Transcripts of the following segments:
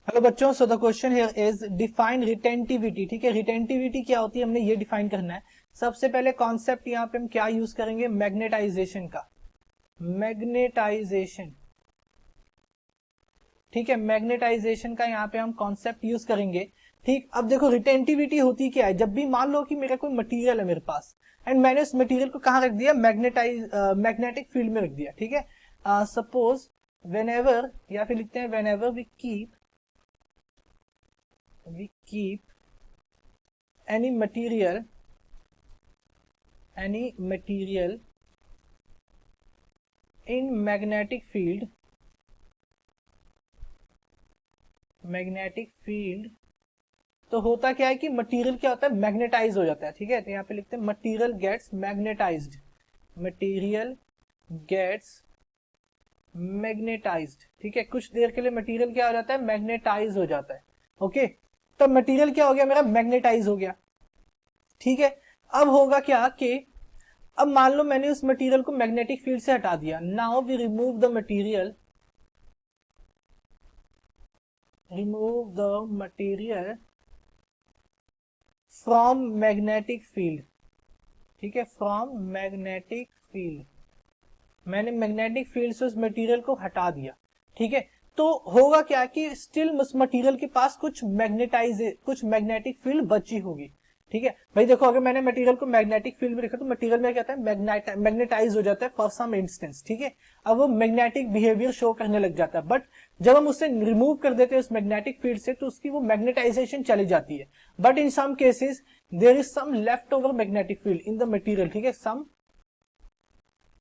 Hello बच्चों, so the question here is define retentivity. ठीक है, रिटेंटिविटी क्या होती है हमने ये डिफाइन करना है। सबसे पहले कॉन्सेप्ट यहाँ पे हम क्या यूज करेंगे, मैग्नेटाइजेशन का। मैग्नेटाइजेशन, ठीक है, मैग्नेटाइजेशन का यहाँ पे हम कॉन्सेप्ट यूज करेंगे। ठीक, अब देखो रिटेंटिविटी होती क्या है। जब भी मान लो कि मेरा कोई मटेरियल है मेरे पास एंड मैंने उस मटेरियल को कहाँ रख दिया, मैग्नेटिक फील्ड में रख दिया। ठीक है, सपोज वेन एवर, या फिर लिखते हैं when ever we keep any material in magnetic field, तो होता क्या है कि मटेरियल क्या होता है, मैग्नेटाइज हो जाता है। ठीक है, तो यहाँ पे लिखते हैं material gets magnetised. Material gets magnetised. ठीक है, कुछ देर के लिए मटेरियल क्या हो जाता है, मैग्नेटाइज हो जाता है। ओके, तो मटेरियल क्या हो गया मेरा, मैग्नेटाइज हो गया। ठीक है, अब होगा क्या कि अब मान लो मैंने उस मटेरियल को मैग्नेटिक फील्ड से हटा दिया। Now we remove the material from magnetic field. ठीक है, फ्रॉम मैग्नेटिक फील्ड, मैंने मैग्नेटिक फील्ड से उस मटेरियल को हटा दिया। ठीक है, तो होगा क्या कि स्टिल उस मटेरियल के पास कुछ मैग्नेटिक फील्ड बची होगी। ठीक है भाई, देखो अगर मैंने मटेरियल को मैग्नेटिक फील्ड में रखा तो मटेरियल में क्या होता है, मैग्नेटाइज हो जाता है फॉर सम इंस्टेंस। ठीक है, अब वो मैग्नेटिक बिहेवियर शो करने लग जाता है। बट जब हम उससे रिमूव कर देते हैं उस मैग्नेटिक फील्ड से, तो उसकी वो मैग्नेटाइजेशन चली जाती है। But in some cases there is some left over magnetic field in the material. ठीक है, some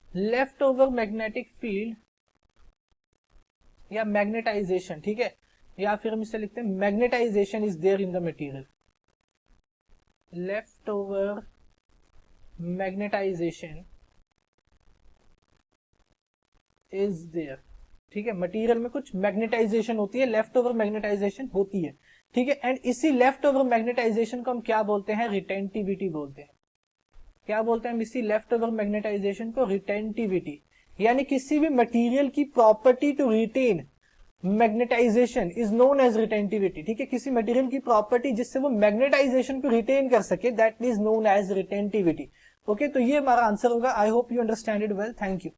left over magnetic field या मैग्नेटाइजेशन। ठीक है, या फिर हम इसे लिखते हैं magnetisation is there in the material. Left over magnetisation is there. ठीक है, मटेरियल में कुछ मैग्नेटाइजेशन होती है, लेफ्ट ओवर मैग्नेटाइजेशन होती है। ठीक है, एंड इसी लेफ्ट ओवर मैग्नेटाइजेशन को हम क्या बोलते हैं, रिटेंटिविटी बोलते हैं। क्या बोलते हैं हम इसी लेफ्ट ओवर मैग्नेटाइजेशन को, रिटेंटिविटी। यानी किसी भी मटेरियल की property to retain magnetisation is known as retentivity. ठीक है, किसी मटेरियल की प्रॉपर्टी जिससे वो मैग्नेटाइजेशन को रिटेन कर सके, that is known as retentivity. Okay, तो ये हमारा आंसर होगा। I hope you understand it well. Thank you.